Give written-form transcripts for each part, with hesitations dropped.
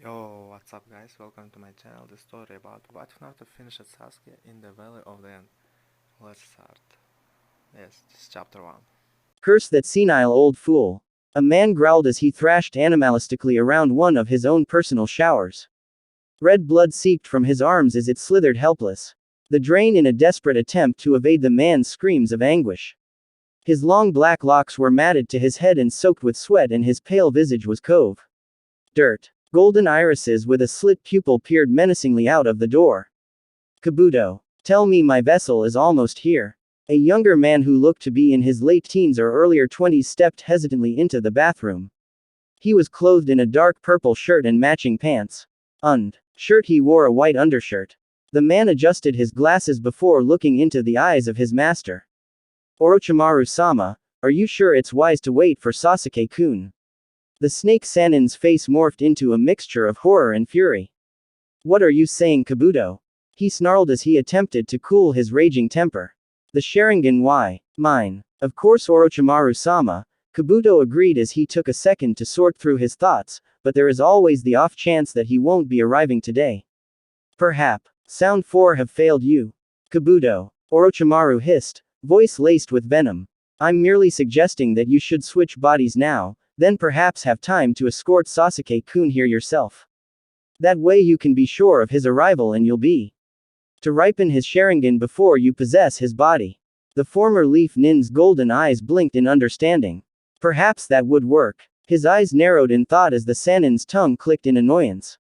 Yo, what's up guys? Welcome to my channel. The story about what if Naruto finished Sasuke in the Valley of the End. Let's start. Yes, this is chapter 1. Curse that senile old fool. A man growled as he thrashed animalistically around one of his own personal showers. Red blood seeped from his arms as it slithered helpless. The drain in a desperate attempt to evade the man's screams of anguish. His long black locks were matted to his head and soaked with sweat, and his pale visage was cove. Dirt. Golden irises with a slit pupil peered menacingly out of the door. Kabuto. Tell me my vessel is almost here. A younger man who looked to be in his late teens or earlier 20s stepped hesitantly into the bathroom. He was clothed in a dark purple shirt and matching pants. Shirt he wore a white undershirt. The man adjusted his glasses before looking into the eyes of his master. Orochimaru-sama, are you sure it's wise to wait for Sasuke-kun? The snake Sanin's face morphed into a mixture of horror and fury. What are you saying, Kabuto? He snarled as he attempted to cool his raging temper. The Sharingan, why? Mine. Of course, Orochimaru-sama, Kabuto agreed as he took a second to sort through his thoughts, but there is always the off chance that he won't be arriving today. Perhaps. Sound 4 have failed you. Kabuto. Orochimaru hissed, voice laced with venom. I'm merely suggesting that you should switch bodies now, then perhaps have time to escort Sasuke-kun here yourself. That way you can be sure of his arrival and you'll be to ripen his Sharingan before you possess his body. The former Leaf Nin's golden eyes blinked in understanding. Perhaps that would work. His eyes narrowed in thought as the Sanin's tongue clicked in annoyance.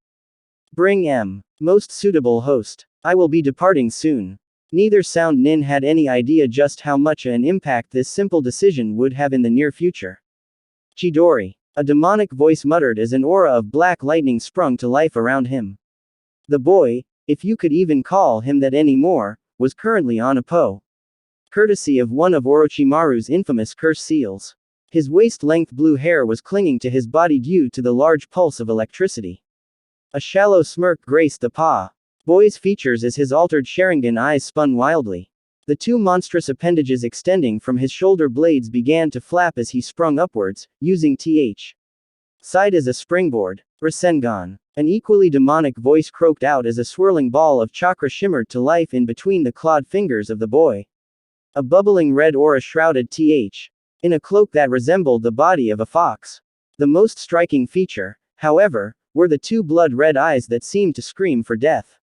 Bring M. Most suitable host. I will be departing soon. Neither Sound Nin had any idea just how much an impact this simple decision would have in the near future. Chidori. A demonic voice muttered as an aura of black lightning sprung to life around him. The boy, if you could even call him that anymore, was currently on a po. Courtesy of one of Orochimaru's infamous curse seals. His waist-length blue hair was clinging to his body due to the large pulse of electricity. A shallow smirk graced the boy's features as his altered Sharingan eyes spun wildly. The two monstrous appendages extending from his shoulder blades began to flap as he sprung upwards, using th. Side as a springboard. Rasengan. An equally demonic voice croaked out as a swirling ball of chakra shimmered to life in between the clawed fingers of the boy. A bubbling red aura shrouded th. in a cloak that resembled the body of a fox. The most striking feature, however, were the two blood-red eyes that seemed to scream for death.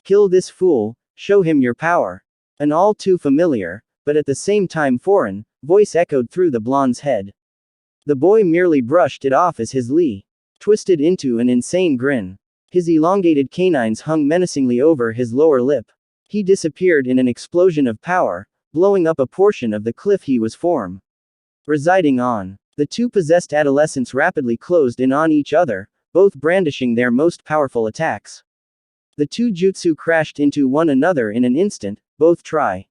Kill this fool, show him your power. An all too familiar, but at the same time foreign, voice echoed through the blonde's head. The boy merely brushed it off as his twisted into an insane grin. His elongated canines hung menacingly over his lower lip. He disappeared in an explosion of power, blowing up a portion of the cliff he was residing on. The two possessed adolescents rapidly closed in on each other, both brandishing their most powerful attacks. The two jutsu crashed into one another in an instant, both try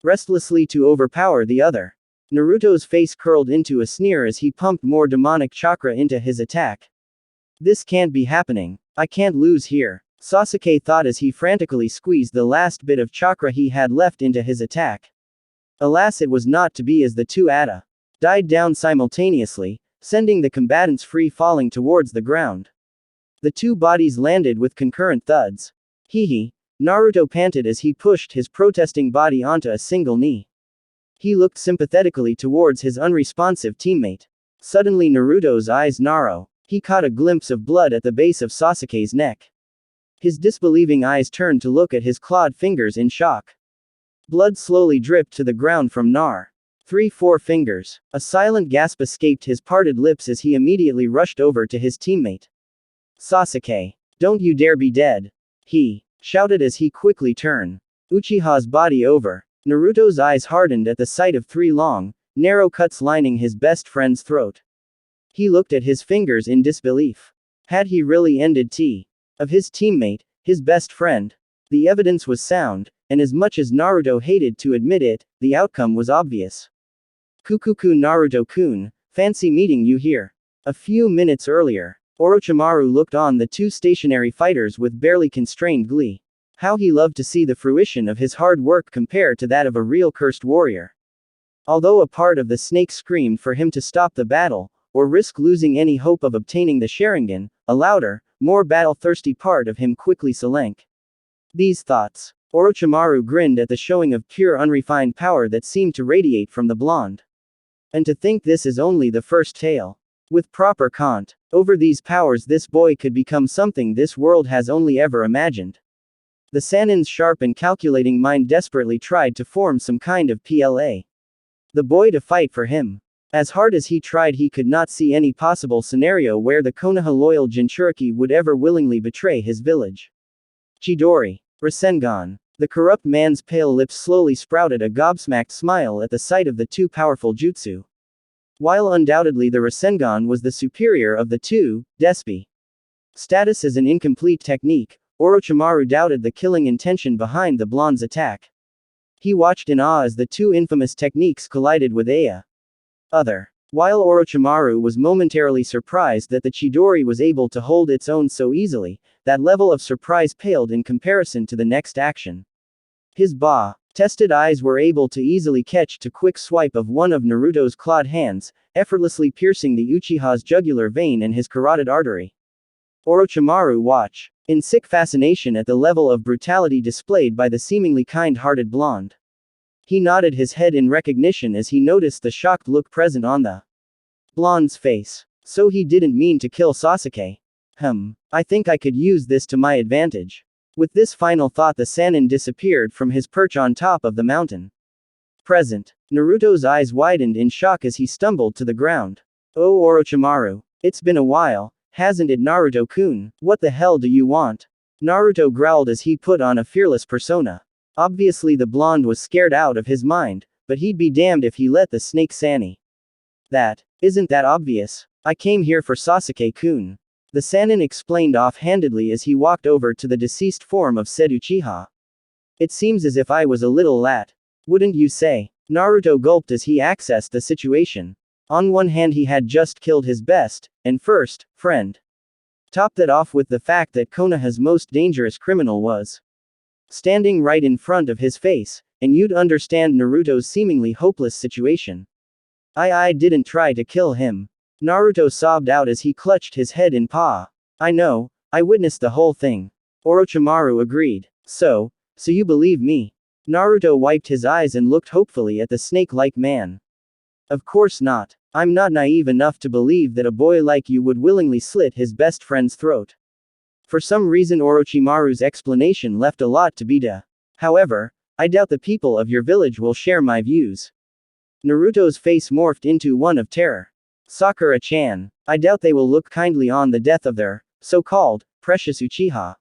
restlessly to overpower the other. Naruto's face curled into a sneer as he pumped more demonic chakra into his attack. This can't be happening. I can't lose here, Sasuke thought as he frantically squeezed the last bit of chakra he had left into his attack. Alas, it was not to be as the two died down simultaneously, sending the combatants free falling towards the ground. The two bodies landed with concurrent thuds. Hee. Naruto panted as he pushed his protesting body onto a single knee. He looked sympathetically towards his unresponsive teammate. Suddenly Naruto's eyes narrowed. He caught a glimpse of blood at the base of Sasuke's neck. His disbelieving eyes turned to look at his clawed fingers in shock. Blood slowly dripped to the ground from Nar. 3-4 fingers. A silent gasp escaped his parted lips as he immediately rushed over to his teammate. Sasuke. Don't you dare be dead. He shouted as he quickly turned Uchiha's body over. Naruto's eyes hardened at the sight of 3 long, narrow cuts lining his best friend's throat. He looked at his fingers in disbelief. Had he really ended of his teammate, his best friend? The evidence was sound, and as much as Naruto hated to admit it, the outcome was obvious. Kukuku Naruto-kun, fancy meeting you here. A few minutes earlier, Orochimaru looked on the two stationary fighters with barely constrained glee. How he loved to see the fruition of his hard work compare to that of a real cursed warrior. Although a part of the snake screamed for him to stop the battle, or risk losing any hope of obtaining the Sharingan, a louder, more battle-thirsty part of him quickly sank. These thoughts. Orochimaru grinned at the showing of pure unrefined power that seemed to radiate from the blonde. And to think this is only the first tale. With proper cant over these powers, this boy could become something this world has only ever imagined. The Sannin's sharp and calculating mind desperately tried to form some kind of PLA. The boy to fight for him. As hard as he tried, he could not see any possible scenario where the Konoha loyal Jinchuriki would ever willingly betray his village. Chidori. Rasengan. The corrupt man's pale lips slowly sprouted a gobsmacked smile at the sight of the two powerful jutsu. While undoubtedly the Rasengan was the superior of the two, Despi status as an incomplete technique, Orochimaru doubted the killing intention behind the blonde's attack. He watched in awe as the two infamous techniques collided with Aya. While Orochimaru was momentarily surprised that the Chidori was able to hold its own so easily, that level of surprise paled in comparison to the next action. His tested eyes were able to easily catch a quick swipe of one of Naruto's clawed hands, effortlessly piercing the Uchiha's jugular vein and his carotid artery. Orochimaru watched in sick fascination at the level of brutality displayed by the seemingly kind-hearted blonde. He nodded his head in recognition as he noticed the shocked look present on the blonde's face. So he didn't mean to kill Sasuke. I think I could use this to my advantage. With this final thought, the Sannin disappeared from his perch on top of the mountain. Naruto's eyes widened in shock as he stumbled to the ground. Oh Orochimaru. It's been a while, hasn't it, Naruto-kun? What the hell do you want? Naruto growled as he put on a fearless persona. Obviously the blonde was scared out of his mind, but he'd be damned if he let the snake Sanni. Isn't that obvious? I came here for Sasuke-kun. The Sannin explained offhandedly as he walked over to the deceased form of said Uchiha. It seems as if I was a little lat. Wouldn't you say? Naruto gulped as he accessed the situation. On one hand, he had just killed his best and first friend. Top that off with the fact that Konoha's most dangerous criminal was standing right in front of his face, and you'd understand Naruto's seemingly hopeless situation. I didn't try to kill him. Naruto sobbed out as he clutched his head in paw. I know, I witnessed the whole thing. Orochimaru agreed. So you believe me? Naruto wiped his eyes and looked hopefully at the snake-like man. Of course not. I'm not naive enough to believe that a boy like you would willingly slit his best friend's throat. For some reason Orochimaru's explanation left a lot to be desired. However, I doubt the people of your village will share my views. Naruto's face morphed into one of terror. Sakura-chan. I doubt they will look kindly on the death of their so-called precious Uchiha.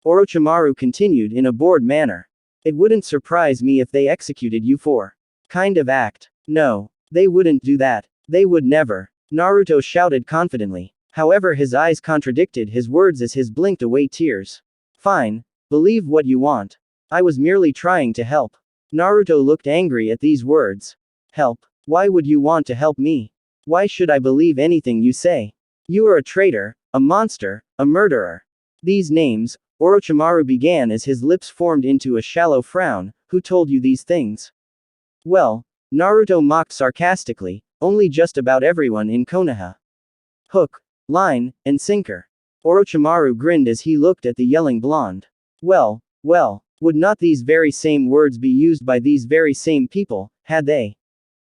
Orochimaru continued in a bored manner. It wouldn't surprise me if they executed you for kind of act. No, they wouldn't do that. They would never. Naruto shouted confidently. However, his eyes contradicted his words as his blinked away tears. Fine, believe what you want. I was merely trying to help. Naruto looked angry at these words. Help? Why would you want to help me? Why should I believe anything you say? You are a traitor, a monster, a murderer. These names, Orochimaru began as his lips formed into a shallow frown. Who told you these things? Well, Naruto mocked sarcastically, only just about everyone in Konoha. Hook, line, and sinker. Orochimaru grinned as he looked at the yelling blonde. Well, would not these very same words be used by these very same people, had they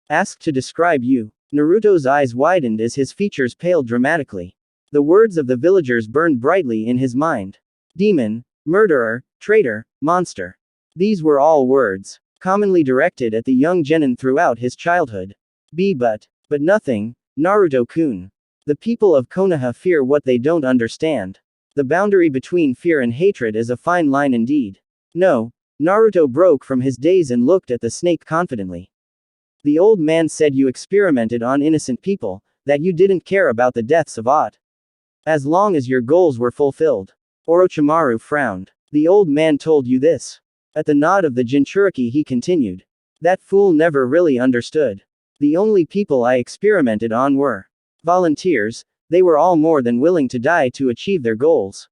asked to describe you? Naruto's eyes widened as his features paled dramatically. The words of the villagers burned brightly in his mind. Demon, murderer, traitor, monster. These were all words commonly directed at the young genin throughout his childhood. But nothing, Naruto-kun. The people of Konoha fear what they don't understand. The boundary between fear and hatred is a fine line indeed. No, Naruto broke from his daze and looked at the snake confidently. The old man said you experimented on innocent people, that you didn't care about the deaths of aught. As long as your goals were fulfilled. Orochimaru frowned. The old man told you this. At the nod of the Jinchuriki he continued. That fool never really understood. The only people I experimented on were volunteers. They were all more than willing to die to achieve their goals.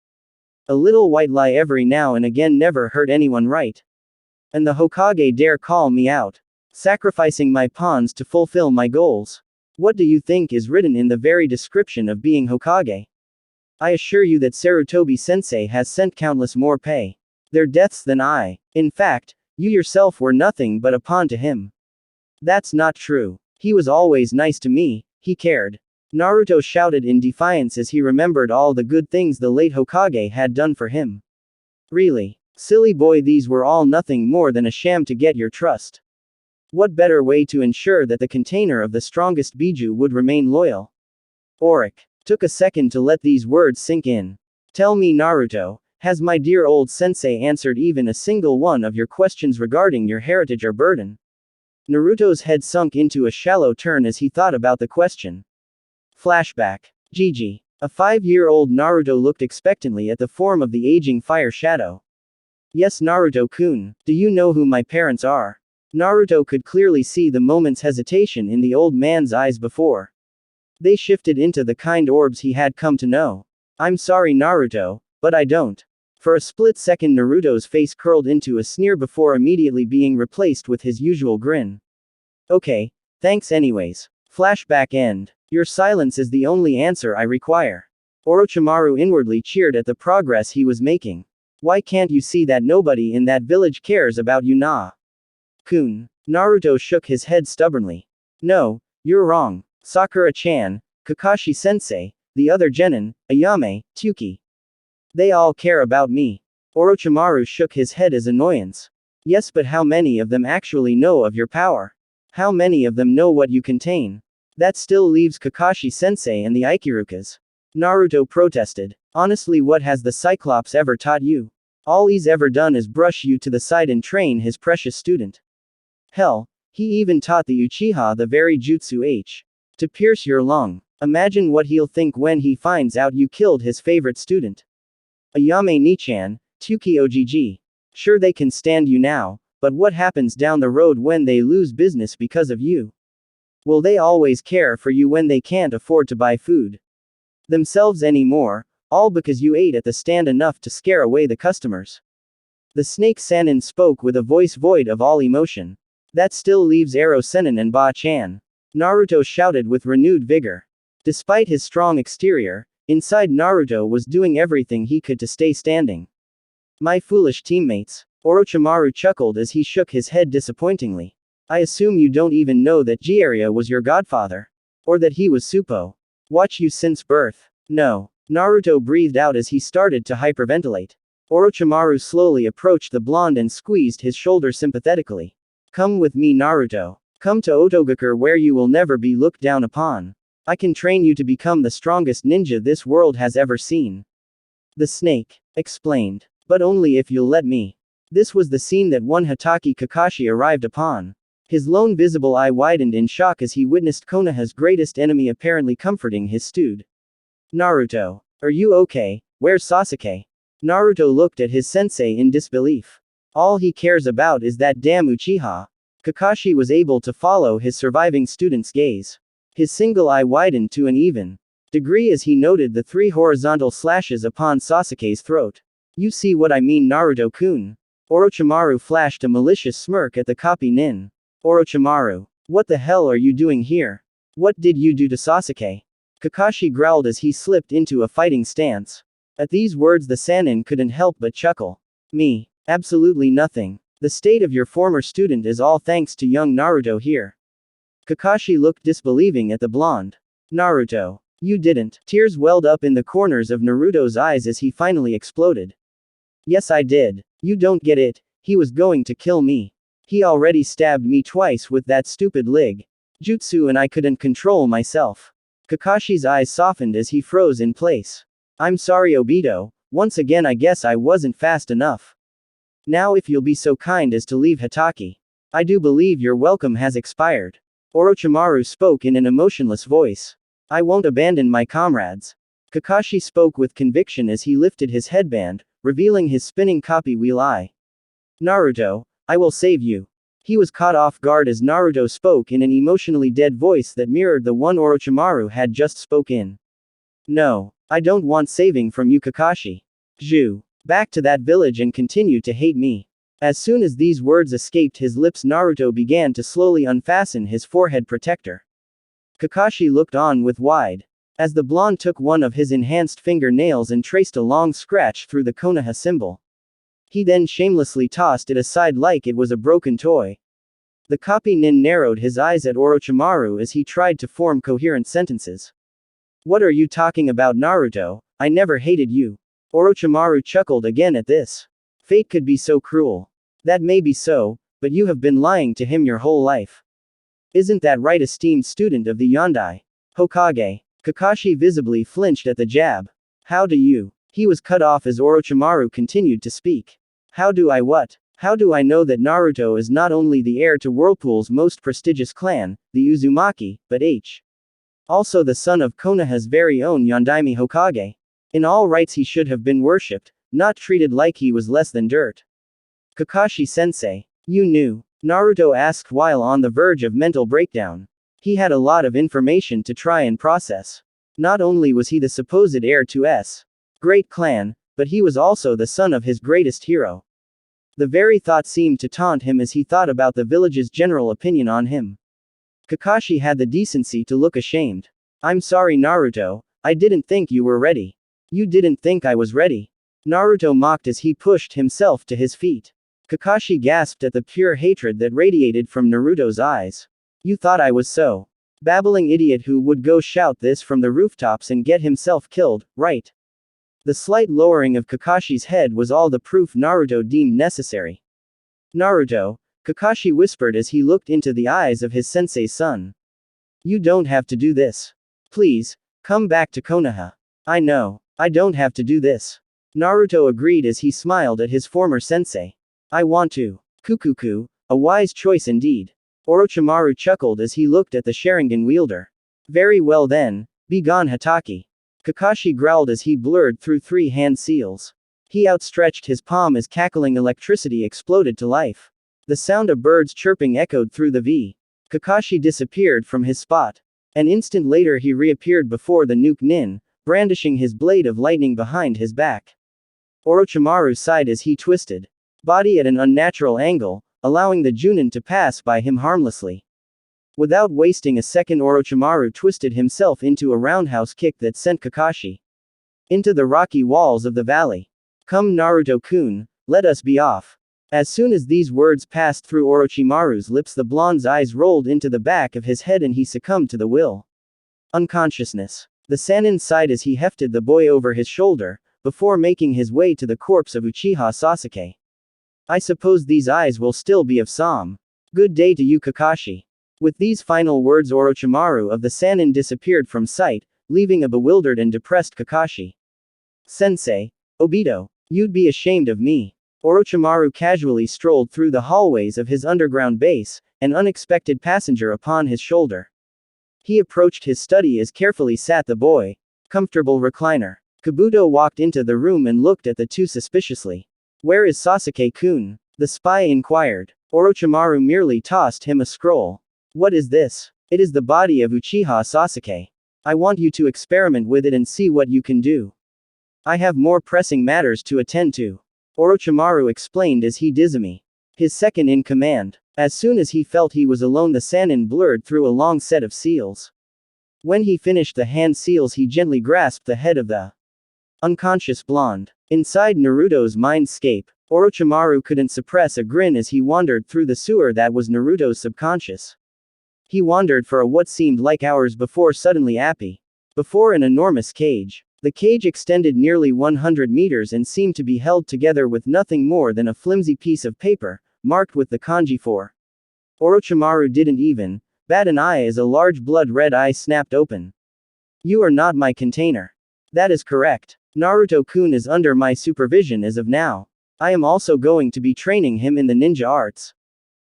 A little white lie every now and again never hurt anyone, right? And the Hokage dare call me out. Sacrificing my pawns to fulfill my goals. What do you think is written in the very description of being Hokage? I assure you that Sarutobi-sensei has sent countless more pay. Their deaths than I. In fact, you yourself were nothing but a pawn to him. That's not true. He was always nice to me, he cared. Naruto shouted in defiance as he remembered all the good things the late Hokage had done for him. Really? Silly boy, these were all nothing more than a sham to get your trust. What better way to ensure that the container of the strongest Biju would remain loyal? Auric took a second to let these words sink in. Tell me, Naruto, has my dear old sensei answered even a single one of your questions regarding your heritage or burden? Naruto's head sunk into a shallow turn as he thought about the question. Flashback. Gigi. A 5-year-old Naruto looked expectantly at the form of the aging fire shadow. Yes, Naruto-kun, do you know who my parents are? Naruto could clearly see the moment's hesitation in the old man's eyes before they shifted into the kind orbs he had come to know. I'm sorry, Naruto, but I don't. For a split second, Naruto's face curled into a sneer before immediately being replaced with his usual grin. Okay, thanks anyways. Flashback end. Your silence is the only answer I require. Orochimaru inwardly cheered at the progress he was making. Why can't you see that nobody in that village cares about you, kun? Naruto shook his head stubbornly. No, you're wrong. Sakura-chan, Kakashi-sensei, the other genin, Ayame, Tsuki. They all care about me. Orochimaru shook his head as annoyance. Yes, but how many of them actually know of your power? How many of them know what you contain? That still leaves Kakashi-sensei and the Ikirukas. Naruto protested. Honestly, what has the Cyclops ever taught you? All he's ever done is brush you to the side and train his precious student. Hell, he even taught the Uchiha the very jutsu to pierce your lung. Imagine what he'll think when he finds out you killed his favorite student. Ayame Nichan, Tsuki Ogg. Sure, they can stand you now, but what happens down the road when they lose business because of you? Will they always care for you when they can't afford to buy food themselves anymore, all because you ate at the stand enough to scare away the customers? The Snake Sanin spoke with a voice void of all emotion. That still leaves Ero Sennin and Ba-chan. Naruto shouted with renewed vigor. Despite his strong exterior, inside Naruto was doing everything he could to stay standing. My foolish teammates. Orochimaru chuckled as he shook his head disappointingly. I assume you don't even know that Jiraiya was your godfather. Or that he was Suppo. Watch you since birth. No. Naruto breathed out as he started to hyperventilate. Orochimaru slowly approached the blonde and squeezed his shoulder sympathetically. Come with me, Naruto. Come to Otogakure where you will never be looked down upon. I can train you to become the strongest ninja this world has ever seen. The snake explained. But only if you'll let me. This was the scene that one Hatake Kakashi arrived upon. His lone visible eye widened in shock as he witnessed Konoha's greatest enemy apparently comforting his stewed. Naruto. Are you okay? Where's Sasuke? Naruto looked at his sensei in disbelief. All he cares about is that damn Uchiha. Kakashi was able to follow his surviving student's gaze. His single eye widened to an even degree as he noted the 3 horizontal slashes upon Sasuke's throat. You see what I mean, Naruto-kun? Orochimaru flashed a malicious smirk at the copy nin. Orochimaru. What the hell are you doing here? What did you do to Sasuke? Kakashi growled as he slipped into a fighting stance. At these words the Sannin couldn't help but chuckle. Me. Absolutely nothing. The state of your former student is all thanks to young Naruto here. Kakashi looked disbelieving at the blonde. Naruto. You didn't. Tears welled up in the corners of Naruto's eyes as he finally exploded. Yes, I did. You don't get it. He was going to kill me. He already stabbed me twice with that stupid lig jutsu and I couldn't control myself. Kakashi's eyes softened as he froze in place. I'm sorry, Obito. Once again I guess I wasn't fast enough. Now if you'll be so kind as to leave Hatake. I do believe your welcome has expired. Orochimaru spoke in an emotionless voice. I won't abandon my comrades. Kakashi spoke with conviction as he lifted his headband, revealing his spinning copy wheel eye. Naruto, I will save you. He was caught off guard as Naruto spoke in an emotionally dead voice that mirrored the one Orochimaru had just spoken in. No, I don't want saving from you, Kakashi. Zhu. Back to that village and continue to hate me. As soon as these words escaped his lips, Naruto began to slowly unfasten his forehead protector. Kakashi looked on with wide As the blonde took one of his enhanced fingernails and traced a long scratch through the Konoha symbol. He then shamelessly tossed it aside like it was a broken toy. The copy nin narrowed his eyes at Orochimaru as he tried to form coherent sentences. What are you talking about, Naruto? I never hated you. Orochimaru chuckled again at this. Fate could be so cruel. That may be so, but you have been lying to him your whole life. Isn't that right, esteemed student of the Yondai Hokage? Kakashi visibly flinched at the jab. How do you? He was cut off as Orochimaru continued to speak. How do I what? How do I know that Naruto is not only the heir to Whirlpool's most prestigious clan, the Uzumaki, but also the son of Konoha's very own Yondaime Hokage? In all rights he should have been worshipped, not treated like he was less than dirt. Kakashi-sensei, you knew? Naruto asked while on the verge of mental breakdown. He had a lot of information to try and process. Not only was he the supposed heir to S. great clan, but he was also the son of his greatest hero. The very thought seemed to taunt him as he thought about the village's general opinion on him. Kakashi had the decency to look ashamed. I'm sorry, Naruto, I didn't think you were ready. You didn't think I was ready? Naruto mocked as he pushed himself to his feet. Kakashi gasped at the pure hatred that radiated from Naruto's eyes. You thought I was so babbling idiot who would go shout this from the rooftops and get himself killed, right? The slight lowering of Kakashi's head was all the proof Naruto deemed necessary. Naruto, Kakashi whispered as he looked into the eyes of his sensei's son. You don't have to do this. Please, come back to Konoha. I know, I don't have to do this. Naruto agreed as he smiled at his former sensei. I want to. Kukuku, a wise choice indeed. Orochimaru chuckled as he looked at the Sharingan wielder. Very well then, be gone Hatake. Kakashi growled as he blurred through 3 hand seals. He outstretched his palm as cackling electricity exploded to life. The sound of birds chirping echoed through the V. Kakashi disappeared from his spot. An instant later he reappeared before the nuke nin, brandishing his blade of lightning behind his back. Orochimaru sighed as he twisted body at an unnatural angle, allowing the Junin to pass by him harmlessly. Without wasting a second, Orochimaru twisted himself into a roundhouse kick that sent Kakashi into the rocky walls of the valley. Come Naruto-kun, let us be off. As soon as these words passed through Orochimaru's lips, the blonde's eyes rolled into the back of his head and he succumbed to the will. Unconsciousness. The Sannin sighed as he hefted the boy over his shoulder, before making his way to the corpse of Uchiha Sasuke. I suppose these eyes will still be of Sam. Good day to you, Kakashi. With these final words, Orochimaru of the Sannin disappeared from sight, leaving a bewildered and depressed Kakashi. Sensei, Obito, you'd be ashamed of me. Orochimaru casually strolled through the hallways of his underground base, an unexpected passenger upon his shoulder. He approached his study as carefully sat the boy. Comfortable recliner. Kabuto walked into the room and looked at the two suspiciously. Where is Sasuke-kun? The spy inquired. Orochimaru merely tossed him a scroll. What is this? It is the body of Uchiha Sasuke. I want you to experiment with it and see what you can do. I have more pressing matters to attend to. Orochimaru explained as he Dizumi, his second in command. As soon as he felt he was alone, the Sannin blurred through a long set of seals. When he finished the hand seals, he gently grasped the head of the unconscious blonde. Inside Naruto's mindscape, Orochimaru couldn't suppress a grin as he wandered through the sewer that was Naruto's subconscious. He wandered for what seemed like hours before suddenly before an enormous cage. The cage extended nearly 100 meters and seemed to be held together with nothing more than a flimsy piece of paper, marked with the kanji for. Orochimaru didn't even bat an eye as a large blood-red eye snapped open. You are not my container. That is correct. Naruto-kun is under my supervision as of now. I am also going to be training him in the ninja arts.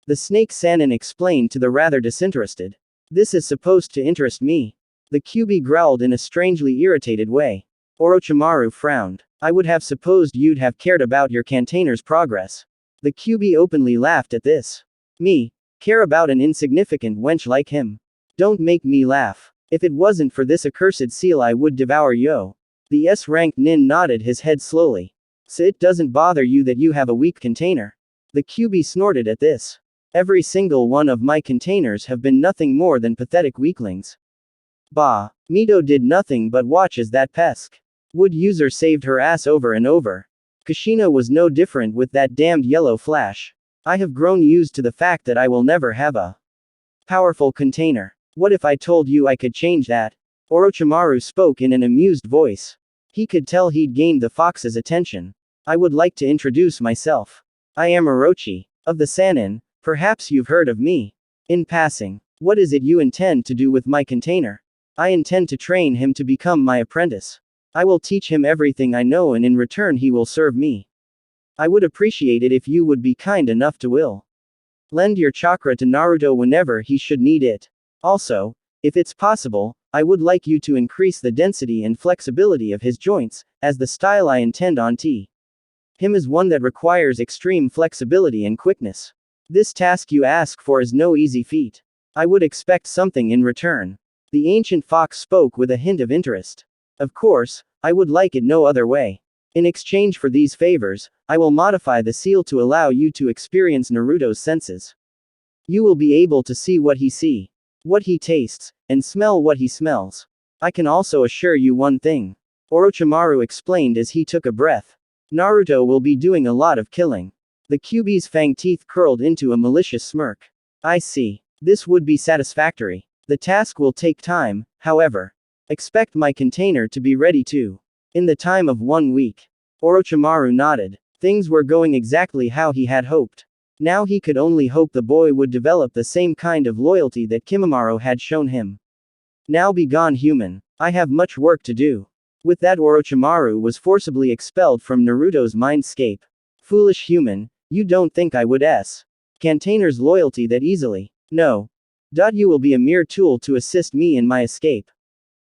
The snake Sannin explained to the rather disinterested. This is supposed to interest me. The Kyuubi growled in a strangely irritated way. Orochimaru frowned. I would have supposed you'd have cared about your container's progress. The Kyuubi openly laughed at this. Me? Care about an insignificant wench like him? Don't make me laugh. If it wasn't for this accursed seal I would devour yo. The S-ranked nin nodded his head slowly. So it doesn't bother you that you have a weak container? The Kyuubi snorted at this. Every single one of my containers have been nothing more than pathetic weaklings. Bah. Mito did nothing but watch as that pesk wood user saved her ass over and over. Kushina was no different with that damned yellow flash. I have grown used to the fact that I will never have a powerful container. What if I told you I could change that? Orochimaru spoke in an amused voice. He could tell he'd gained the fox's attention. I would like to introduce myself. I am Orochi, of the Sannin. Perhaps you've heard of me. In passing, what is it you intend to do with my container? I intend to train him to become my apprentice. I will teach him everything I know and in return he will serve me. I would appreciate it if you would be kind enough to lend your chakra to Naruto whenever he should need it. Also, if it's possible, I would like you to increase the density and flexibility of his joints, as the style I intend on him is one that requires extreme flexibility and quickness. This task you ask for is no easy feat. I would expect something in return. The ancient fox spoke with a hint of interest. Of course, I would like it no other way. In exchange for these favors, I will modify the seal to allow you to experience Naruto's senses. You will be able to see what he sees, what he tastes, and smell what he smells. I can also assure you one thing. Orochimaru explained as he took a breath. Naruto will be doing a lot of killing. The QB's fang teeth curled into a malicious smirk. I see. This would be satisfactory. The task will take time, however. Expect my container to be ready too. In the time of 1 week. Orochimaru nodded. Things were going exactly how he had hoped. Now he could only hope the boy would develop the same kind of loyalty that Kimimaro had shown him. Now be gone, human. I have much work to do. With that, Orochimaru was forcibly expelled from Naruto's mindscape. Foolish human, you don't think I would container's loyalty that easily? No. You will be a mere tool to assist me in my escape.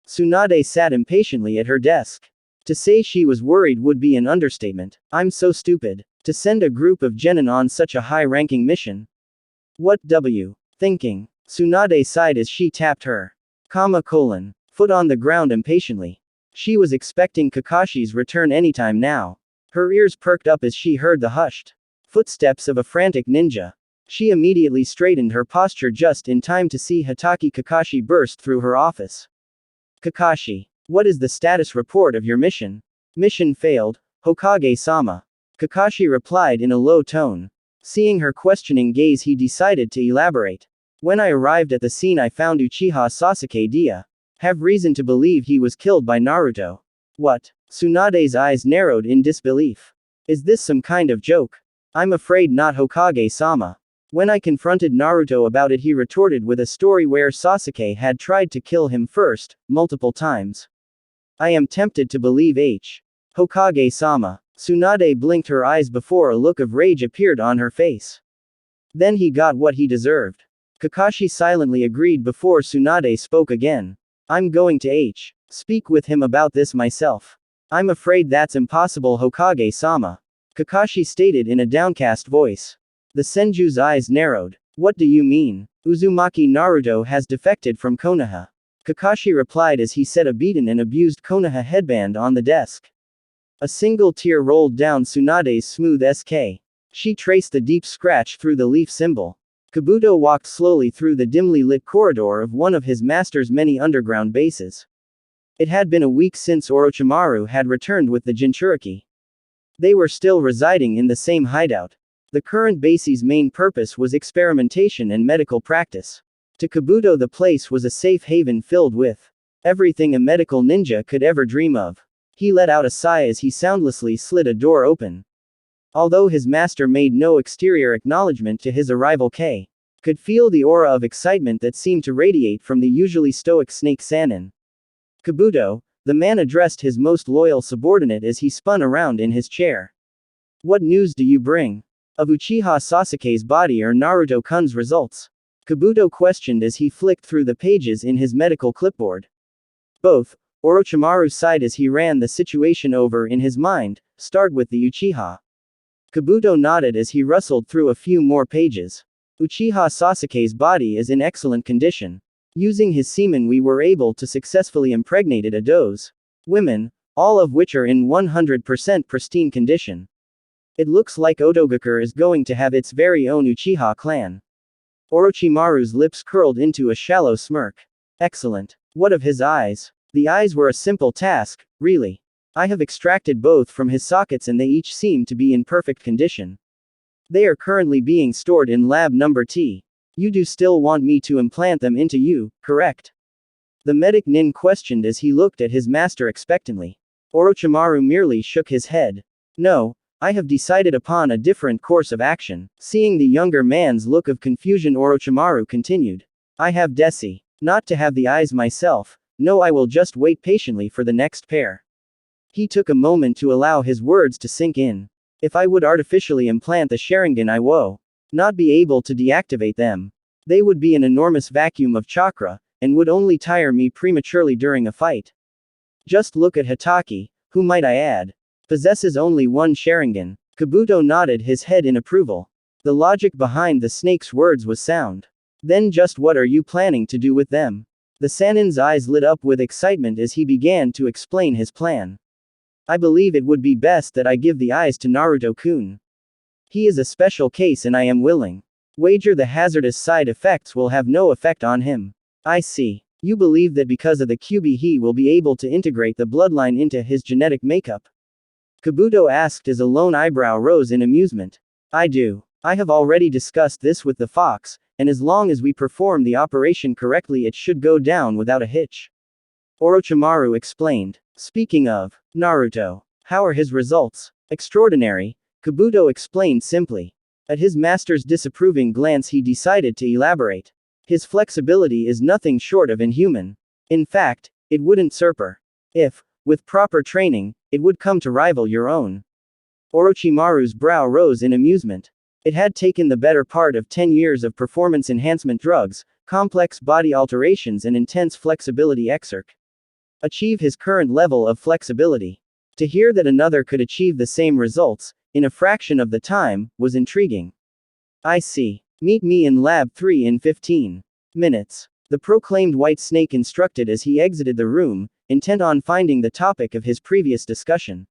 Tsunade sat impatiently at her desk. To say she was worried would be an understatement. I'm so stupid. To send a group of genin on such a high-ranking mission. What thinking? Tsunade sighed as she tapped her foot on the ground impatiently. She was expecting Kakashi's return anytime now. Her ears perked up as she heard the hushed footsteps of a frantic ninja. She immediately straightened her posture just in time to see Hatake Kakashi burst through her office. Kakashi, what is the status report of your mission? Mission failed, Hokage-sama. Kakashi replied in a low tone. Seeing her questioning gaze, he decided to elaborate. When I arrived at the scene, I found Uchiha Sasuke dia. Have reason to believe he was killed by Naruto. What? Tsunade's eyes narrowed in disbelief. Is this some kind of joke? I'm afraid not, Hokage-sama. When I confronted Naruto about it, he retorted with a story where Sasuke had tried to kill him first, multiple times. I am tempted to believe Hokage-sama. Tsunade blinked her eyes before a look of rage appeared on her face. Then he got what he deserved. Kakashi silently agreed before Tsunade spoke again. I'm going to speak with him about this myself. I'm afraid that's impossible, Hokage-sama. Kakashi stated in a downcast voice. The Senju's eyes narrowed. What do you mean? Uzumaki Naruto has defected from Konoha. Kakashi replied as he set a beaten and abused Konoha headband on the desk. A single tear rolled down Tsunade's smooth SK. She traced the deep scratch through the leaf symbol. Kabuto walked slowly through the dimly lit corridor of one of his master's many underground bases. It had been a week since Orochimaru had returned with the Jinchuriki. They were still residing in the same hideout. The current base's main purpose was experimentation and medical practice. To Kabuto, the place was a safe haven filled with everything a medical ninja could ever dream of. He let out a sigh as he soundlessly slid a door open. Although his master made no exterior acknowledgement to his arrival, K could feel the aura of excitement that seemed to radiate from the usually stoic Snake Sannin. Kabuto, the man addressed his most loyal subordinate as he spun around in his chair. What news do you bring? Of Uchiha Sasuke's body or Naruto-kun's results? Kabuto questioned as he flicked through the pages in his medical clipboard. Both. Orochimaru sighed as he ran the situation over in his mind. Start with the Uchiha. Kabuto nodded as he rustled through a few more pages. Uchiha Sasuke's body is in excellent condition. Using his semen, we were able to successfully impregnate a dozen women, all of which are in 100% pristine condition. It looks like Otogakure is going to have its very own Uchiha clan. Orochimaru's lips curled into a shallow smirk. Excellent. What of his eyes? The eyes were a simple task, really. I have extracted both from his sockets and they each seem to be in perfect condition. They are currently being stored in lab number T. You do still want me to implant them into you, correct? The medic Nin questioned as he looked at his master expectantly. Orochimaru merely shook his head. No, I have decided upon a different course of action. Seeing the younger man's look of confusion, Orochimaru continued. I have not to have the eyes myself. No, I will just wait patiently for the next pair. He took a moment to allow his words to sink in. If I would artificially implant the Sharingan, I would not be able to deactivate them. They would be an enormous vacuum of chakra, and would only tire me prematurely during a fight. Just look at Hitaki, who might I add, possesses only one Sharingan. Kabuto nodded his head in approval. The logic behind the snake's words was sound. Then just what are you planning to do with them? The Sannin's eyes lit up with excitement as he began to explain his plan. I believe it would be best that I give the eyes to Naruto-kun. He is a special case and I am willing. Wager the hazardous side effects will have no effect on him. I see. You believe that because of the QB he will be able to integrate the bloodline into his genetic makeup? Kabuto asked as a lone eyebrow rose in amusement. I do. I have already discussed this with the fox, and as long as we perform the operation correctly it should go down without a hitch. Orochimaru explained. Speaking of Naruto, how are his results? Extraordinary, Kabuto explained simply. At his master's disapproving glance he decided to elaborate. His flexibility is nothing short of inhuman. In fact, it wouldn't surpass. If, with proper training, it would come to rival your own. Orochimaru's brow rose in amusement. It had taken the better part of 10 years of performance enhancement drugs, complex body alterations and intense flexibility exerc. Achieve his current level of flexibility. To hear that another could achieve the same results, in a fraction of the time, was intriguing. I see. Meet me in Lab 3 in 15 minutes. The proclaimed White Snake instructed as he exited the room, intent on finding the topic of his previous discussion.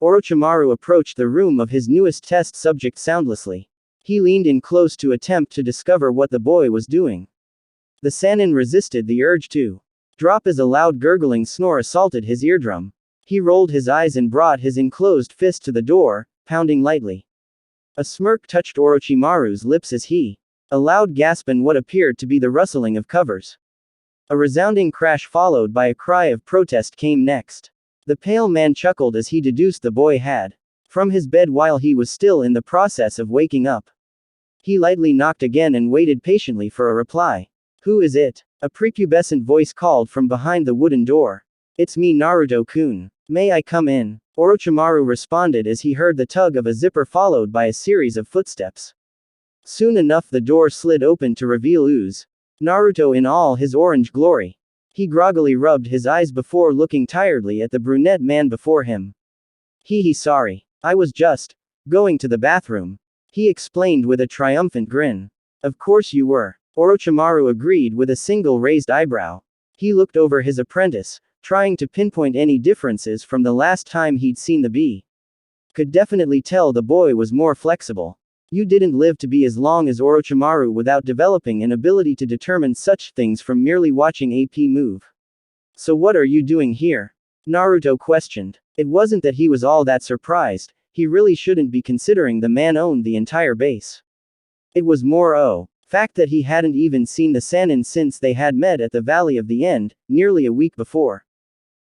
Orochimaru approached the room of his newest test subject soundlessly. He leaned in close to attempt to discover what the boy was doing. The Sannin resisted the urge to drop as a loud gurgling snore assaulted his eardrum. He rolled his eyes and brought his enclosed fist to the door, pounding lightly. A smirk touched Orochimaru's lips as he a loud gasp and what appeared to be the rustling of covers. A resounding crash followed by a cry of protest came next. The pale man chuckled as he deduced the boy had from his bed while he was still in the process of waking up. He lightly knocked again and waited patiently for a reply. Who is it? A prepubescent voice called from behind the wooden door. It's me, Naruto-kun. May I come in? Orochimaru responded as he heard the tug of a zipper followed by a series of footsteps. Soon enough the door slid open to reveal Naruto in all his orange glory. He groggily rubbed his eyes before looking tiredly at the brunette man before him. Sorry. I was just going to the bathroom. He explained with a triumphant grin. Of course you were. Orochimaru agreed with a single raised eyebrow. He looked over his apprentice, trying to pinpoint any differences from the last time he'd seen the bee. Could definitely tell the boy was more flexible. You didn't live to be as long as Orochimaru without developing an ability to determine such things from merely watching AP move. So what are you doing here? Naruto questioned. It wasn't that he was all that surprised, he really shouldn't be considering the man owned the entire base. It was more fact that he hadn't even seen the Sannin since they had met at the Valley of the End, nearly a week before.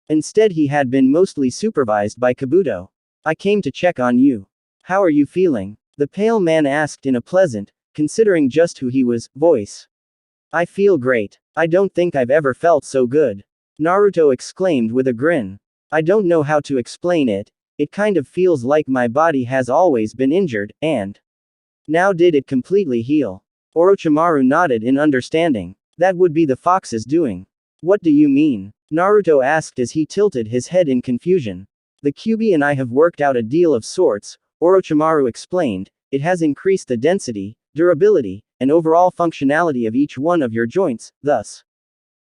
Instead he had been mostly supervised by Kabuto. I came to check on you. How are you feeling? The pale man asked in a pleasant, considering just who he was, voice. I feel great. I don't think I've ever felt so good. Naruto exclaimed with a grin. I don't know how to explain it. It kind of feels like my body has always been injured, and now did it completely heal? Orochimaru nodded in understanding. That would be the fox's doing. What do you mean? Naruto asked as he tilted his head in confusion. The QB and I have worked out a deal of sorts, Orochimaru explained. It has increased the density, durability, and overall functionality of each one of your joints, thus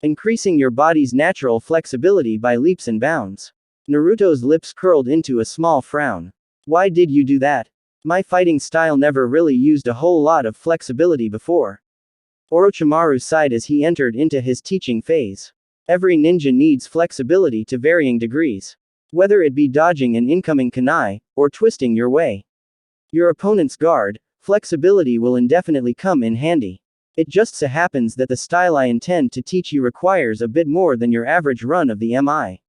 increasing your body's natural flexibility by leaps and bounds. Naruto's lips curled into a small frown. Why did you do that? My fighting style never really used a whole lot of flexibility before. Orochimaru sighed as he entered into his teaching phase. Every ninja needs flexibility to varying degrees. Whether it be dodging an incoming kunai, or twisting your way your opponent's guard, flexibility will indefinitely come in handy. It just so happens that the style I intend to teach you requires a bit more than your average run of the MI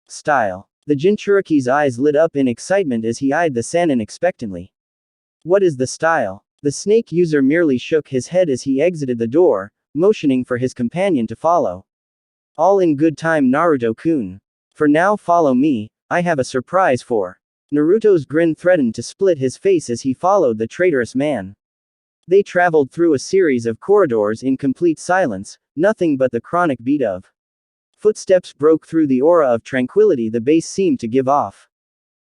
style. The Jinchuriki's eyes lit up in excitement as he eyed the Sannin expectantly. What is the style? The snake user merely shook his head as he exited the door, motioning for his companion to follow. All in good time, Naruto-kun. For now, follow me, I have a surprise for. Naruto's grin threatened to split his face as he followed the traitorous man. They traveled through a series of corridors in complete silence, nothing but the chronic beat of footsteps broke through the aura of tranquility the base seemed to give off.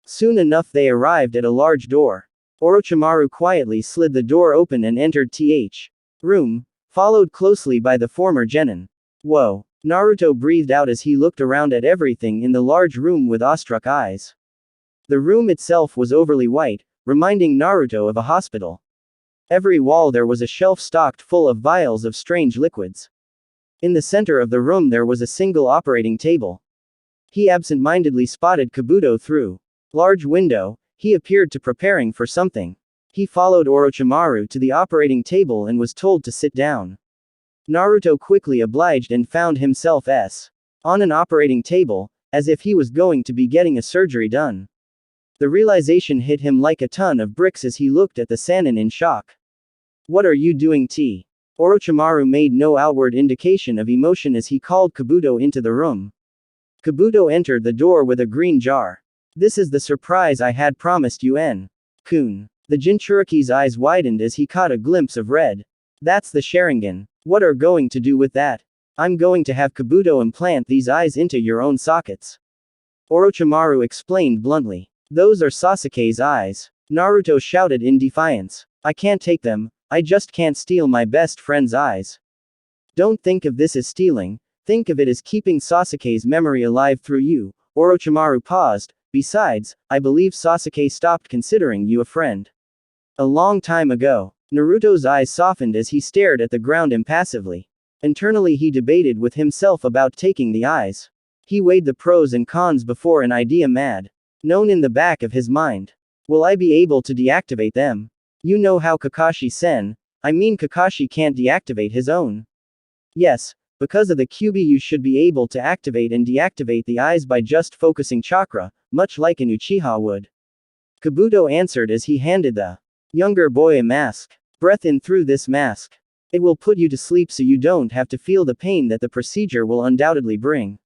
Soon enough they arrived at a large door. Orochimaru quietly slid the door open and entered th room, followed closely by the former genin. Whoa. Naruto breathed out as he looked around at everything in the large room with awestruck eyes. The room itself was overly white, reminding Naruto of a hospital. Every wall there was a shelf stocked full of vials of strange liquids. In the center of the room there was a single operating table. He absent-mindedly spotted Kabuto through large window. He appeared to preparing for something. He followed Orochimaru to the operating table and was told to sit down. Naruto quickly obliged and found himself on an operating table, as if he was going to be getting a surgery done. The realization hit him like a ton of bricks as he looked at the Sannin in shock. What are you doing, T? Orochimaru made no outward indication of emotion as he called Kabuto into the room. Kabuto entered the door with a green jar. This is the surprise I had promised you, Kun. The Jinchuriki's eyes widened as he caught a glimpse of red. That's the Sharingan. What are going to do with that? I'm going to have Kabuto implant these eyes into your own sockets. Orochimaru explained bluntly. Those are Sasuke's eyes. Naruto shouted in defiance. I can't take them, I just can't steal my best friend's eyes. Don't think of this as stealing, think of it as keeping Sasuke's memory alive through you. Orochimaru paused. Besides, I believe Sasuke stopped considering you a friend a long time ago. Naruto's eyes softened as he stared at the ground impassively. Internally he debated with himself about taking the eyes. He weighed the pros and cons before an idea known in the back of his mind. Will I be able to deactivate them? You know how Kakashi-sen, Kakashi can't deactivate his own. Yes, because of the QB you should be able to activate and deactivate the eyes by just focusing chakra, much like an Uchiha would. Kabuto answered as he handed the younger boy a mask. Breath in through this mask. It will put you to sleep so you don't have to feel the pain that the procedure will undoubtedly bring.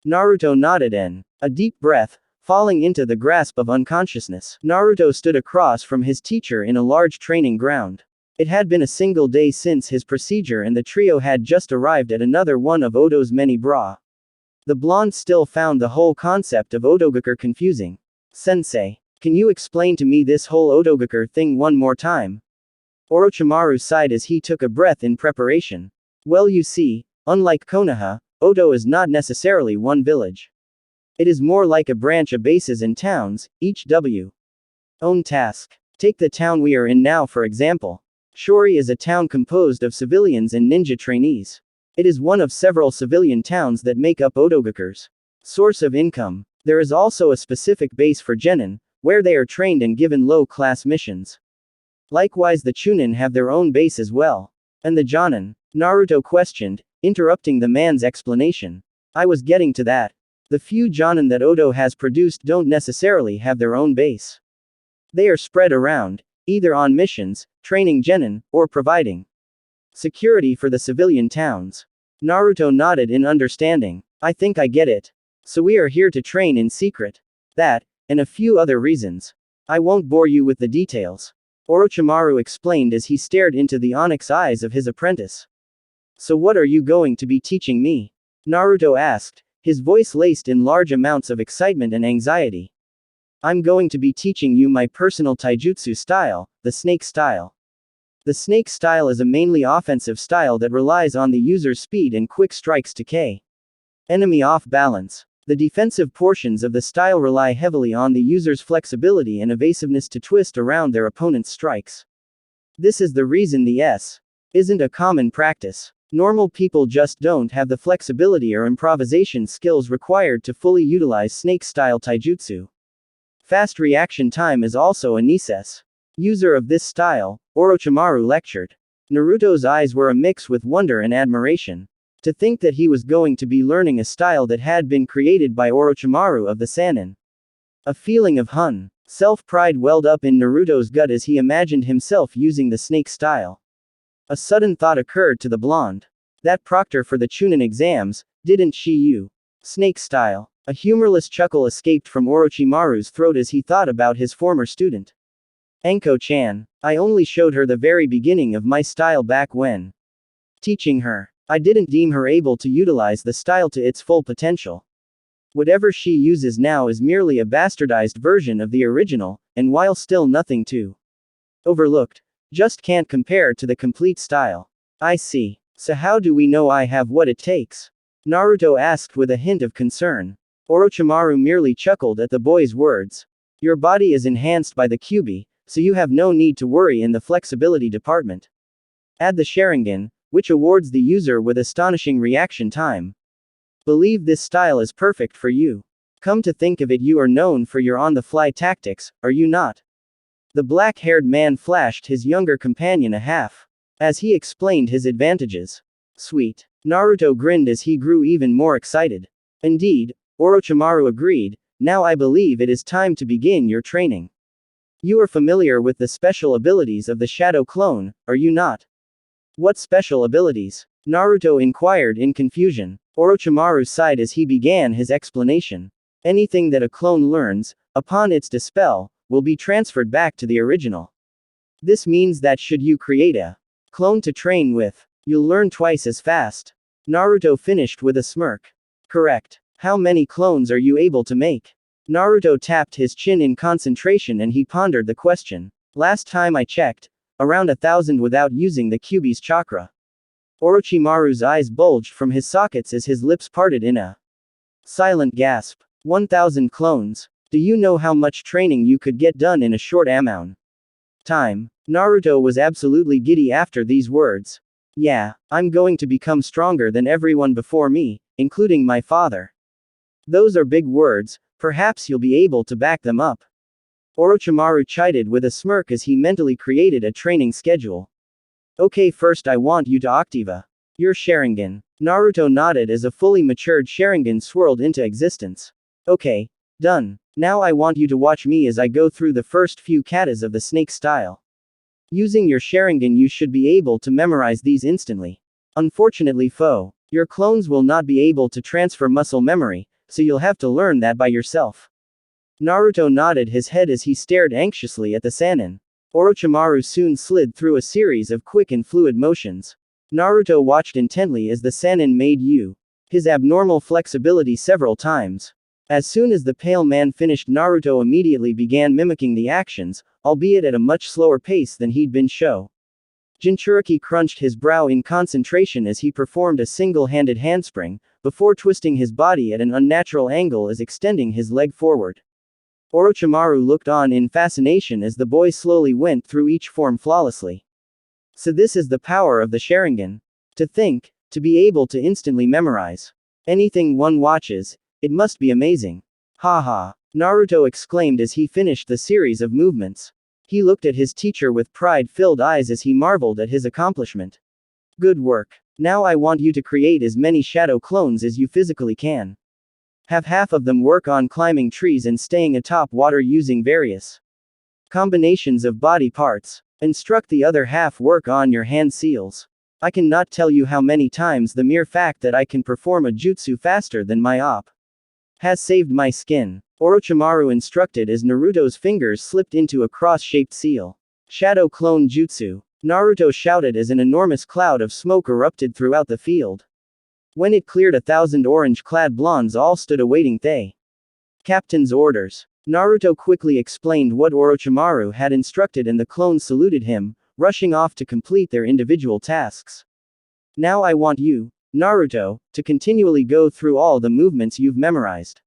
Naruto nodded in a deep breath, falling into the grasp of unconsciousness. Naruto stood across from his teacher in a large training ground. It had been a single day since his procedure and the trio had just arrived at another one of Odo's many bra. The blonde still found the whole concept of Odogaker confusing. Sensei, can you explain to me this whole Odogaker thing one more time? Orochimaru sighed as he took a breath in preparation. Well, you see, unlike Konoha, Odo is not necessarily one village. It is more like a branch of bases and towns, each own task. Take the town we are in now for example. Shori is a town composed of civilians and ninja trainees. It is one of several civilian towns that make up Odogaker's source of income. There is also a specific base for genin, where they are trained and given low-class missions. Likewise the Chunin have their own base as well. And the Jonin? Naruto questioned, interrupting the man's explanation. I was getting to that. The few Jonin that Odo has produced don't necessarily have their own base. They are spread around, either on missions, training genin, or providing security for the civilian towns. Naruto nodded in understanding. I think I get it. So we are here to train in secret. That, and a few other reasons. I won't bore you with the details. Orochimaru explained as he stared into the onyx eyes of his apprentice. So what are you going to be teaching me? Naruto asked, his voice laced in large amounts of excitement and anxiety. I'm going to be teaching you my personal taijutsu style, the snake style. The snake style is a mainly offensive style that relies on the user's speed and quick strikes to enemy off balance. The defensive portions of the style rely heavily on the user's flexibility and evasiveness to twist around their opponent's strikes. This is the reason the S isn't a common practice. Normal people just don't have the flexibility or improvisation skills required to fully utilize snake-style taijutsu. Fast reaction time is also a necess. User of this style, Orochimaru lectured. Naruto's eyes were a mix with wonder and admiration. To think that he was going to be learning a style that had been created by Orochimaru of the Sannin. A feeling of self-pride welled up in Naruto's gut as he imagined himself using the snake style. A sudden thought occurred to the blonde. That proctor for the Chunin exams, didn't she use snake style? A humorless chuckle escaped from Orochimaru's throat as he thought about his former student. Enko-chan. I only showed her the very beginning of my style back when teaching her. I didn't deem her able to utilize the style to its full potential. Whatever she uses now is merely a bastardized version of the original, and while still nothing to overlooked, just can't compare to the complete style. I see. So how do we know I have what it takes? Naruto asked with a hint of concern. Orochimaru merely chuckled at the boy's words. Your body is enhanced by the Kyuubi, so you have no need to worry in the flexibility department. Add the Sharingan, which awards the user with astonishing reaction time. Believe this style is perfect for you. Come to think of it, you are known for your on-the-fly tactics, are you not? The black-haired man flashed his younger companion a half as he explained his advantages. Sweet. Naruto grinned as he grew even more excited. Indeed, Orochimaru agreed, now I believe it is time to begin your training. You are familiar with the special abilities of the shadow clone, are you not? What special abilities? Naruto inquired in confusion. Orochimaru sighed as he began his explanation. Anything that a clone learns, upon its dispel, will be transferred back to the original. This means that should you create a clone to train with, you'll learn twice as fast. Naruto finished with a smirk. Correct. How many clones are you able to make? Naruto tapped his chin in concentration and he pondered the question. Last time I checked, around 1,000 without using the Kyuubi's chakra. Orochimaru's eyes bulged from his sockets as his lips parted in a silent gasp. 1,000 clones. Do you know how much training you could get done in a short amount time? Naruto was absolutely giddy after these words. Yeah, I'm going to become stronger than everyone before me, including my father. Those are big words, perhaps you'll be able to back them up. Orochimaru chided with a smirk as he mentally created a training schedule. Okay, first I want you to activa your Sharingan. Naruto nodded as a fully matured Sharingan swirled into existence. Okay, done. Now I want you to watch me as I go through the first few katas of the snake style. Using your Sharingan you should be able to memorize these instantly. Unfortunately your clones will not be able to transfer muscle memory, so you'll have to learn that by yourself. Naruto nodded his head as he stared anxiously at the Sannin. Orochimaru soon slid through a series of quick and fluid motions. Naruto watched intently as the Sannin made his abnormal flexibility several times. As soon as the pale man finished, Naruto immediately began mimicking the actions, albeit at a much slower pace than he'd been shown. Jinchuriki crunched his brow in concentration as he performed a single-handed handspring, before twisting his body at an unnatural angle as extending his leg forward. Orochimaru looked on in fascination as the boy slowly went through each form flawlessly. So this is the power of the Sharingan. To think, to be able to instantly memorize anything one watches, it must be amazing. Haha. Naruto exclaimed as he finished the series of movements. He looked at his teacher with pride-filled eyes as he marveled at his accomplishment. Good work. Now I want you to create as many shadow clones as you physically can. Have half of them work on climbing trees and staying atop water using various combinations of body parts. Instruct the other half work on your hand seals. I cannot tell you how many times the mere fact that I can perform a jutsu faster than my op has saved my skin. Orochimaru instructed as Naruto's fingers slipped into a cross-shaped seal. Shadow Clone Jutsu. Naruto shouted as an enormous cloud of smoke erupted throughout the field. When it cleared, 1,000 orange-clad blondes all stood awaiting the captain's orders. Naruto quickly explained what Orochimaru had instructed and the clones saluted him, rushing off to complete their individual tasks. Now I want you, Naruto, to continually go through all the movements you've memorized.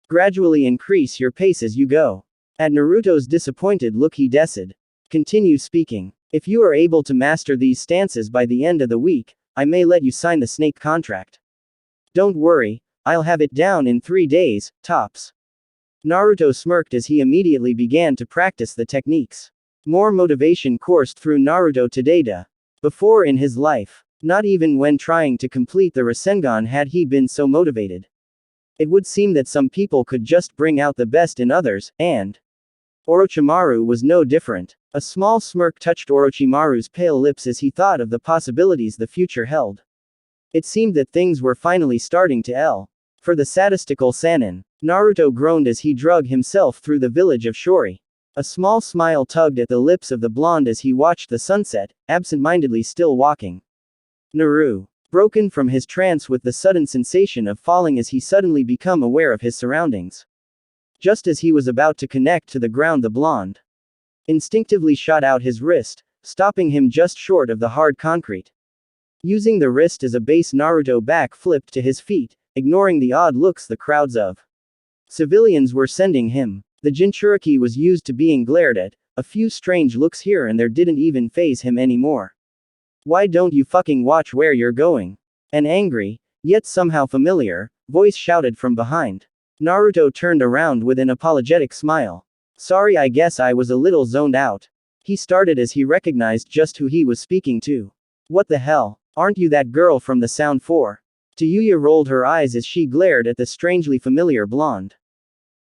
Gradually increase your pace as you go. At Naruto's disappointed look he decided. Continue speaking. If you are able to master these stances by the end of the week, I may let you sign the snake contract. Don't worry, I'll have it down in 3 days, tops. Naruto smirked as he immediately began to practice the techniques. More motivation coursed through Naruto today. Before in his life, not even when trying to complete the Rasengan had he been so motivated. It would seem that some people could just bring out the best in others, and Orochimaru was no different. A small smirk touched Orochimaru's pale lips as he thought of the possibilities the future held. It seemed that things were finally starting to L. For the sadistical Sannin, Naruto groaned as he drug himself through the village of Shori. A small smile tugged at the lips of the blonde as he watched the sunset, absent-mindedly still walking. Naru, broken from his trance with the sudden sensation of falling as he suddenly became aware of his surroundings. Just as he was about to connect to the ground, the blonde instinctively shot out his wrist, stopping him just short of the hard concrete. Using the wrist as a base, Naruto back-flipped to his feet, ignoring the odd looks the crowds of civilians were sending him. The Jinchuriki was used to being glared at, a few strange looks here and there didn't even faze him anymore. Why don't you fucking watch where you're going? An angry, yet somehow familiar, voice shouted from behind. Naruto turned around with an apologetic smile. Sorry, I guess I was a little zoned out. He started as he recognized just who he was speaking to. What the hell? Aren't you that girl from the Sound 4? Tayuya rolled her eyes as she glared at the strangely familiar blonde.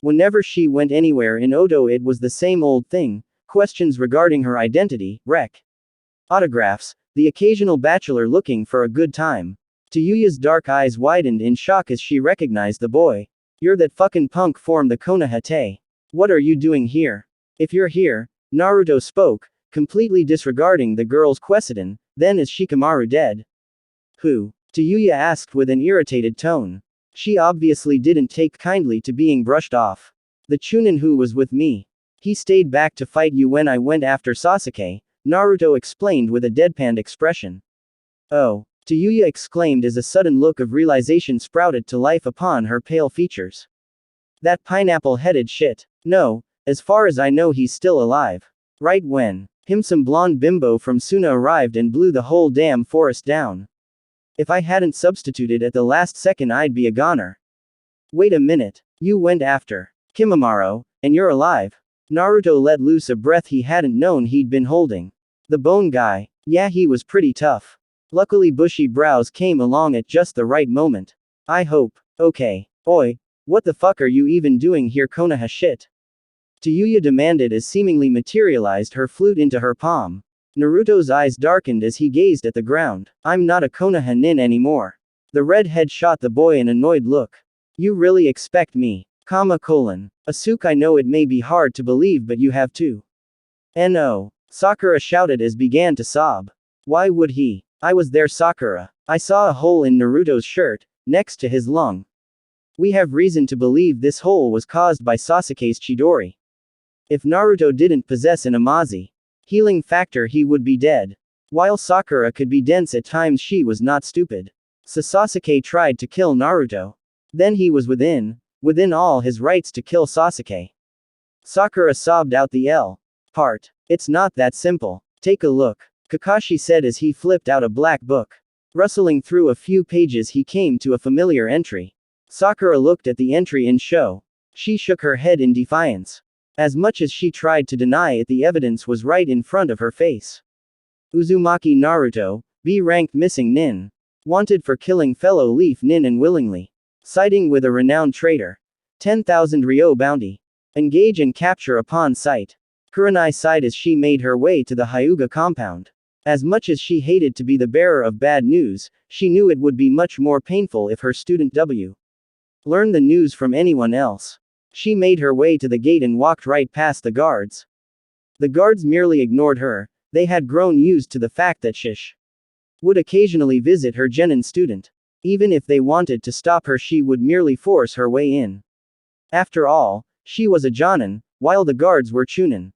Whenever she went anywhere in Odo, it was the same old thing, questions regarding her identity, autographs, the occasional bachelor looking for a good time. Tayuya's dark eyes widened in shock as she recognized the boy. You're that fucking punk from the Konoha. What are you doing here? If you're here, Naruto spoke, completely disregarding the girl's question, then is Shikamaru dead? Who? Tayuya asked with an irritated tone. She obviously didn't take kindly to being brushed off. The Chunin who was with me. He stayed back to fight you when I went after Sasuke, Naruto explained with a deadpan expression. Oh, Tayuya exclaimed as a sudden look of realization sprouted to life upon her pale features. That pineapple-headed shit. No, as far as I know he's still alive. Right when some blonde bimbo from Suna arrived and blew the whole damn forest down. If I hadn't substituted at the last second, I'd be a goner. Wait a minute. You went after Kimimaro, and you're alive? Naruto let loose a breath he hadn't known he'd been holding. The bone guy. Yeah, he was pretty tough. Luckily bushy brows came along at just the right moment. I hope. Okay. Oi. What the fuck are you even doing here, Konoha shit? Tayuya demanded as seemingly materialized her flute into her palm. Naruto's eyes darkened as he gazed at the ground. I'm not a Konoha nin anymore. The redhead shot the boy an annoyed look. You really expect me? Asuke, I know it may be hard to believe, but you have to. No. Sakura shouted as began to sob. Why would he? I was there, Sakura. I saw a hole in Naruto's shirt, next to his lung. We have reason to believe this hole was caused by Sasuke's Chidori. If Naruto didn't possess an Amazi healing factor, he would be dead. While Sakura could be dense at times, she was not stupid. So Sasuke tried to kill Naruto. Then he was within all his rights to kill Sasuke. Sakura sobbed out the L part. It's not that simple. Take a look, Kakashi said as he flipped out a black book. Rustling through a few pages, he came to a familiar entry. Sakura looked at the entry in show. She shook her head in defiance. As much as she tried to deny it, the evidence was right in front of her face. Uzumaki Naruto, B-ranked missing nin. Wanted for killing fellow Leaf nin unwillingly. Siding with a renowned traitor. 10,000 Ryo bounty. Engage and capture upon sight. Kurenai sighed as she made her way to the Hyuga compound. As much as she hated to be the bearer of bad news, she knew it would be much more painful if her student W. learned the news from anyone else. She made her way to the gate and walked right past the guards. The guards merely ignored her. They had grown used to the fact that Shish would occasionally visit her genin student. Even if they wanted to stop her, she would merely force her way in. After all, she was a jonin, while the guards were chunin.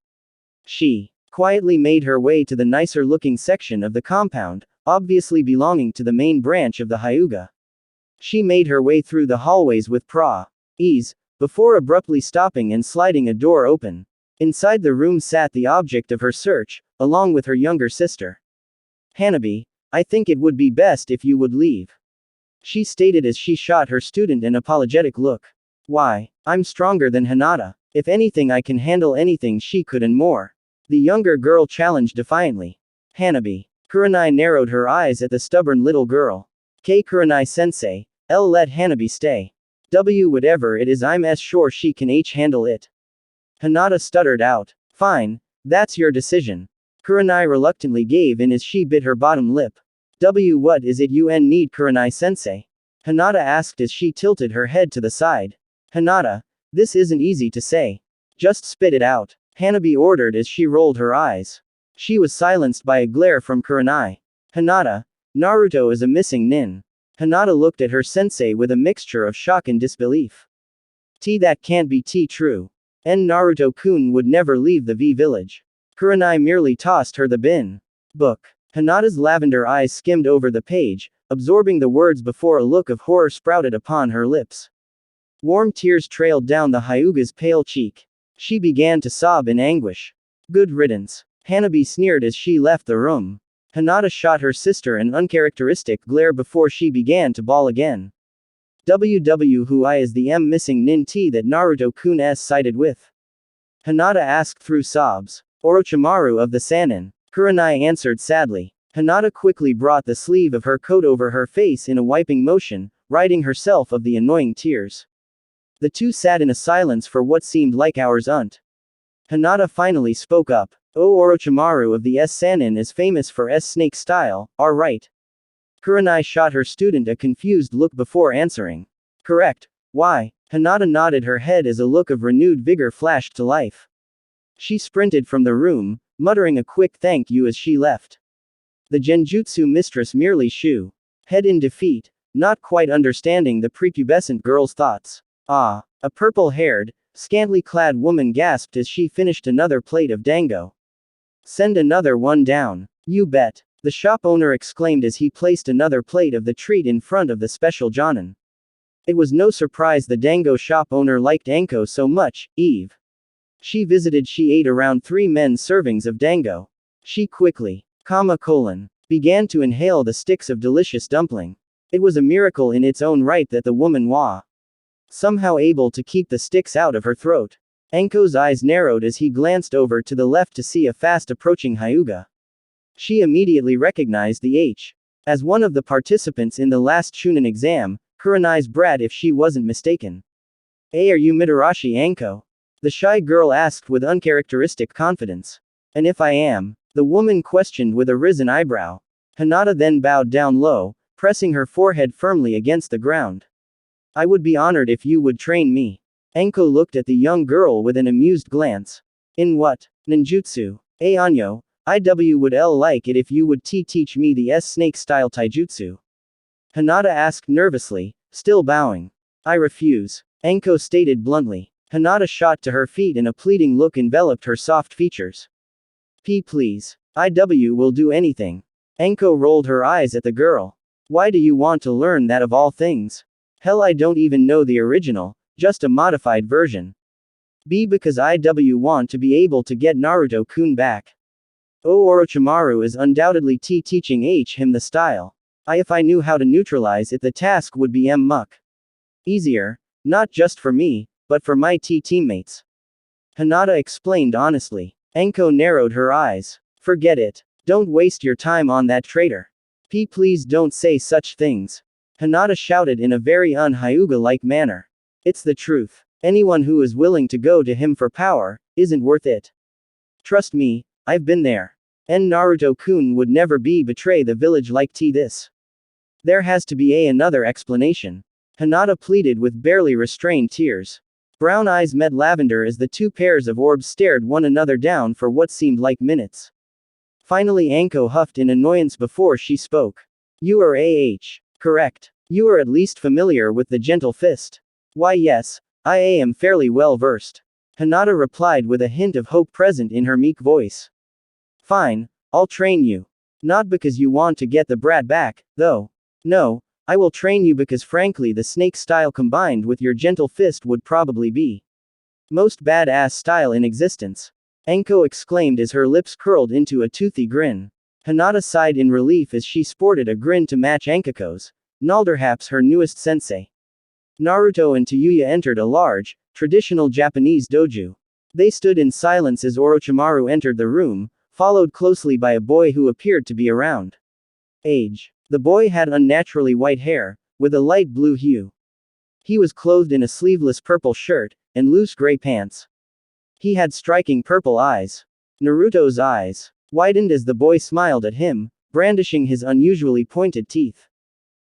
She quietly made her way to the nicer-looking section of the compound, obviously belonging to the main branch of the Hyuga. She made her way through the hallways with ease, before abruptly stopping and sliding a door open. Inside the room sat the object of her search, along with her younger sister. Hanabi, I think it would be best if you would leave. She stated as she shot her student an apologetic look. Why? I'm stronger than Hinata. If anything, I can handle anything she could and more. The younger girl challenged defiantly. Hanabi. Kurenai narrowed her eyes at the stubborn little girl. K. Kurenai-sensei, L. Let Hanabi stay. W. Whatever it is, I'm sure she can handle it. Hinata stuttered out. Fine, that's your decision. Kurenai reluctantly gave in as she bit her bottom lip. W. What is it you need, Kurenai-sensei? Hinata asked as she tilted her head to the side. Hinata, this isn't easy to say. Just spit it out, Hanabi ordered as she rolled her eyes. She was silenced by a glare from Kurenai. Hinata, Naruto is a missing nin. Hinata looked at her sensei with a mixture of shock and disbelief. That can't be true. Naruto-kun would never leave the V village. Kurenai merely tossed her the bin. Book. Hinata's lavender eyes skimmed over the page, absorbing the words before a look of horror sprouted upon her lips. Warm tears trailed down the Hyuga's pale cheek. She began to sob in anguish. Good riddance. Hanabi sneered as she left the room. Hinata shot her sister an uncharacteristic glare before she began to bawl again. Who is the missing nin that Naruto-kun sided with? Hinata asked through sobs. Orochimaru of the Sannin. Kurenai answered sadly. Hinata quickly brought the sleeve of her coat over her face in a wiping motion, ridding herself of the annoying tears. The two sat in a silence for what seemed like hours. Hinata finally spoke up. Orochimaru of the Sannin is famous for snake style, right? Kurenai shot her student a confused look before answering. Correct. Why? Hinata nodded her head as a look of renewed vigor flashed to life. She sprinted from the room, muttering a quick thank you as she left. The Genjutsu mistress merely head in defeat, not quite understanding the prepubescent girl's thoughts. Ah, a purple-haired, scantily clad woman gasped as she finished another plate of dango. Send another one down. You bet. The shop owner exclaimed as he placed another plate of the treat in front of the special Jonin. It was no surprise the dango shop owner liked Anko so much. She ate around 3 men's servings of dango. She quickly, began to inhale the sticks of delicious dumpling. It was a miracle in its own right that the woman was somehow able to keep the sticks out of her throat. Anko's eyes narrowed as he glanced over to the left to see a fast approaching Hyuga. She immediately recognized the as one of the participants in the last Chunin exam, Kurenai's brat if she wasn't mistaken. Hey, are you Mitarashi Anko? The shy girl asked with uncharacteristic confidence. And if I am? The woman questioned with a risen eyebrow. Hinata then bowed down low, pressing her forehead firmly against the ground. I would be honored if you would train me. Anko looked at the young girl with an amused glance. In what? Ninjutsu. Anyo, would like it if you would teach me the snake-style taijutsu. Hinata asked nervously, still bowing. I refuse. Anko stated bluntly. Hinata shot to her feet and a pleading look enveloped her soft features. Please. Will do anything. Anko rolled her eyes at the girl. Why do you want to learn that of all things? Hell, I don't even know the original, just a modified version. Because want to be able to get Naruto-kun back. Orochimaru is undoubtedly teaching him the style. If I knew how to neutralize it, the task would be much easier, not just for me, but for my teammates. Hinata explained honestly. Anko narrowed her eyes. Forget it. Don't waste your time on that traitor. Please don't say such things. Hinata shouted in a very un-Hyuga-like manner. It's the truth. Anyone who is willing to go to him for power, isn't worth it. Trust me, I've been there. Naruto-kun would never betray the village like this. There has to be another explanation. Hinata pleaded with barely restrained tears. Brown eyes met lavender as the two pairs of orbs stared one another down for what seemed like minutes. Finally Anko huffed in annoyance before she spoke. You are correct. You are at least familiar with the gentle fist. Why yes, I am fairly well versed. Hinata replied with a hint of hope present in her meek voice. Fine, I'll train you. Not because you want to get the brat back, though. No, I will train you because frankly the snake style combined with your gentle fist would probably be most badass style in existence. Anko exclaimed as her lips curled into a toothy grin. Hinata sighed in relief as she sported a grin to match Ankiko's, Nalderhaps her newest sensei. Naruto and Tayuya entered a large, traditional Japanese dojo. They stood in silence as Orochimaru entered the room, followed closely by a boy who appeared to be around. Age. The boy had unnaturally white hair, with a light blue hue. He was clothed in a sleeveless purple shirt, and loose gray pants. He had striking purple eyes. Naruto's eyes widened as the boy smiled at him, brandishing his unusually pointed teeth.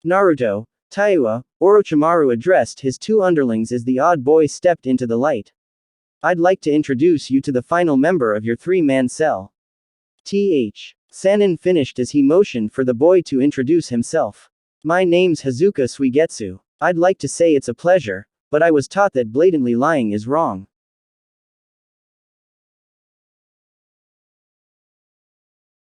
Naruto, Taiwa, Orochimaru addressed his two underlings as the odd boy stepped into the light. I'd like to introduce you to the final member of your three-man cell. Sanin finished as he motioned for the boy to introduce himself. My name's Hazuka Suigetsu. I'd like to say it's a pleasure, but I was taught that blatantly lying is wrong.